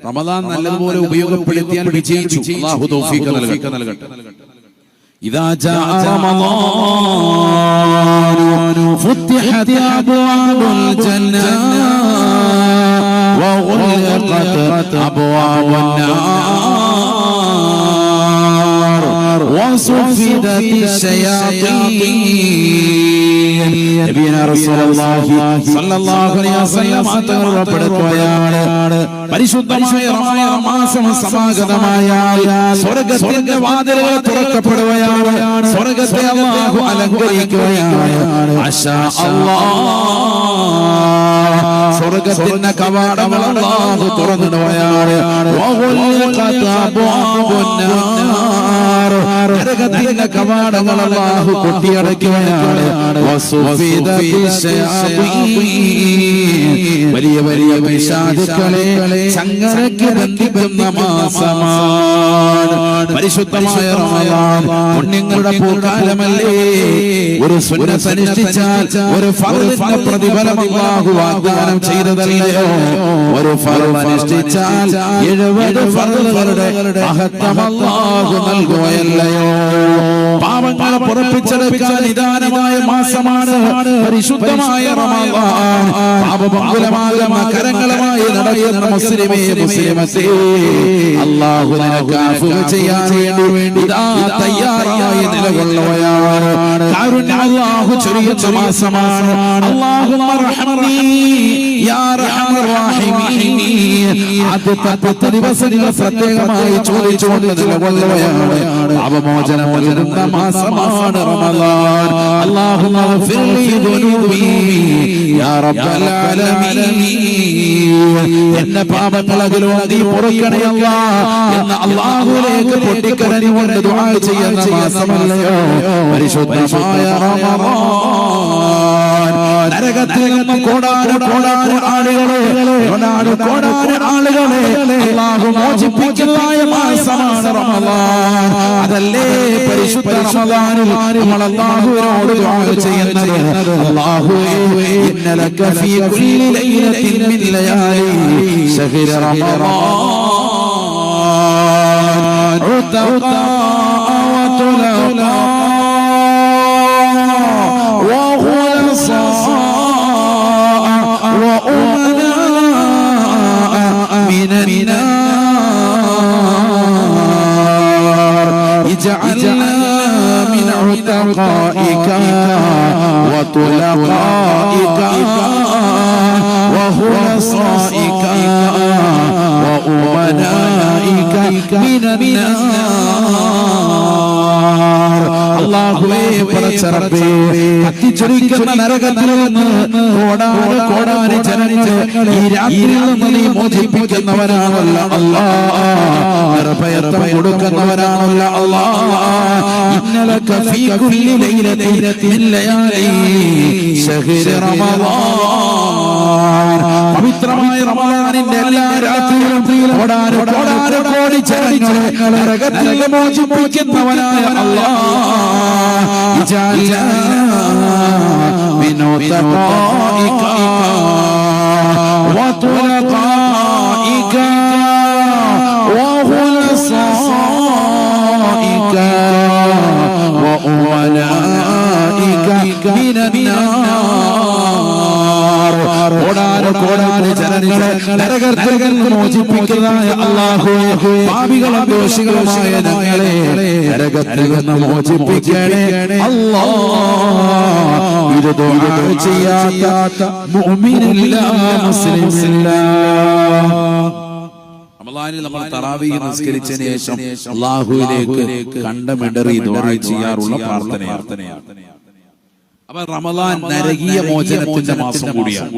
റമദാൻ നല്ലതുപോലെ ഉപയോഗപ്പെടുത്തിയാൽ വിജയിച്ചു. അല്ലാഹു തൗഫീഖ് നൽകട്ടെ. ഇദാ ജാഅ റമദാൻ ഫുത്തിഹത് അബ്വാബുൽ ജന്ന വഉഗ്ലിഖത് അബ്വാബുൻ നാർ വസുഫിദത് الشياطين. നബിയനാ റസൂലുള്ളാഹി സ്വല്ലല്ലാഹു അലൈഹി വസല്ലം തങ്ങളെ പരിശുദ്ധമായ റമദാൻ മാസം സമാഗതമായാൽ സ്വർഗ്ഗത്തിന്റെ വാതിലുകൾ തുറക്കപ്പെടുകയാണ്. സ്വർഗ്ഗത്തെ അല്ലാഹു അലങ്കരിക്കുകയാണ്. മാഷാ അല്ലാഹ്. സ്വർഗ്ഗത്തിന്റെ കവാടങ്ങൾ അല്ലാഹു തുറന്നിടുകയാണ്. നരകത്തിന്റെ കവാടങ്ങൾ അല്ലാഹു കൊട്ടിയടയ്ക്കുകയാണ്. വലിയ വലിയ പിശാചുക്കളെ ചങ്ങലയ്ക്ക് ബന്ധിക്കുന്ന മാസമാണ് പരിശുദ്ധമായ റമദാൻ. പുണ്യങ്ങളുടെ പൂക്കാലമല്ലേ. ഒരു സുന്നത്ത് അനുഷ്ഠിച്ചാൽ ഒരു ഫർദിന്റെ പ്രതിഫലം അല്ലാഹു വാഗ്ദാനം ചെയ്തതല്ലയോ? ഒരു ഫർദ് അനുഷ്ഠിച്ചാൽ 70 ഫർദുകളുടെ മഹത്വം അല്ലാഹു നൽകുകയല്ലയോ? പാപങ്ങളെ പുറപ്പിച്ചെടുക്കാൻ നിദാനമായ മാസമാണ് പരിശുദ്ധമായ റമദാൻ. പാപമംഗലമാകുന്ന കരങ്ങളുമായി നടക്കുന്ന മുസ്ലിമേ മുസ്ലിമത്തേ, അല്ലാഹു നിനക്ക് അഫ്വ ചെയ്യാൻ വേണ്ടി ഇതാ തയ്യാറായി നിലകൊള്ളുകയാണ്. കാരുണ്യം അല്ലാഹു ചൊരിയുന്ന മാസമാണ്. അല്ലാഹുമ്മ റഹ്മനി യാ റഹ്മർ റഹീമീൻ. ആദ്യത്തെ 10 ദിവസങ്ങൾ പ്രത്യേകമായി ചോദിച്ചുകൊണ്ട് നിലകൊള്ളുകയാണ്. പാപമോചനം നൽകുന്ന മാസമാണ് റമദാൻ. അല്ലാഹുമ്മ ഗ്ഫിർ ലി ദുനൂബി യാ റബ്ബൽ ആലമീൻ. എന്റെ പാപങ്ങളകലോ നീ പൊറുക്കണേ അല്ലാഹ് എന്ന് അല്ലാഹുവിലേക്ക് പൊട്ടിക്കരഞ്ഞുകൊണ്ട് ദുആ ചെയ്യുന്ന മാസമല്ലയോ പരിശുദ്ധമായ റമദാൻ. നരകത്തിൽ നിന്ന് കോടാനു ആളുകളെ അല്ലാഹു മോചിപ്പിക്കുന്ന മാസമാണ് റമദാൻ. അതല്ലേ പരിശുദ്ധ റമദാനിൽ നമ്മൾ അല്ലാഹുവിനോട് ദുആ ചെയ്യുന്നത്. അല്ലാഹുവേ ഇന്നലക ഫീ കുല്ലി ലൈലത്തിൻ മിൻ ലയാലി ശഹ്രി റമദാൻ ഉതഖാ വതുലഖാ വഖുലസാ വഉമനാ മിനൻ നാർ ഇജ്അൽനാ മിൻ ഉതഖാഇക വതുലഖാഇക وخلصائك وأمنائك من النار. അല്ലാഹുവേ പടച്ചറബേ, കത്തിച്ചൊരിക്കുന്ന നരകത്തിൽ നിന്ന് കോടാനു ജനങ്ങൾ ഈ രാത്രിയിൽ നിന്ന് നീ മോചിപ്പിക്കുന്നവനാണല്ലോ അല്ലാഹ്. നിർഭയത്വം കൊടുക്കുന്നവനാണല്ലോ അല്ലാഹ്. ഇന്നലക ഫീ കുല്ലി ലൈലത്തിൻ മിൻ ലയാലി ശഹ്രി റമദാൻ. പവിത്രമായ റമദാനിന്റെ എല്ലാ രാത്രിയിലും കോടി ജനങ്ങളെ നരകത്തിൽ മോചിപ്പിക്കുന്നവനായ അല്ലാഹ്. ഇജാൽനാ മിൻ ഉതഖാഇക വതുലഖാഇക വഖുലസാഇക വഉമനാഇക മിനൻ നാർ. കോടാനു ജനങ്ങളെ നരകത്തിൽ മോചിപ്പിക്കുന്നതായ അല്ലാഹുവേ, പാപികളും ദോഷികളുമായ ഞങ്ങളെ നരകത്തിൽ നിന്ന് മോചിപ്പിക്കണേ അല്ലാഹ്. ഇത് ദുആ ചെയ്യാത്ത മുഅ്മിനില്ല മുസ്ലിമില്ല. റമദാനിൽ നമ്മൾ തറാവീഹ് നിസ്കരിച്ചതിന് ശേഷം അല്ലാഹുവിലേക്ക് കണ്ടമിടറി ദുആ ചെയ്യാറുള്ള പ്രാർത്ഥനയാണ്. അപ്പൊ റമദാൻ നരകീയ മോചനത്തിന്റെ മാസം കൂടിയാണ്.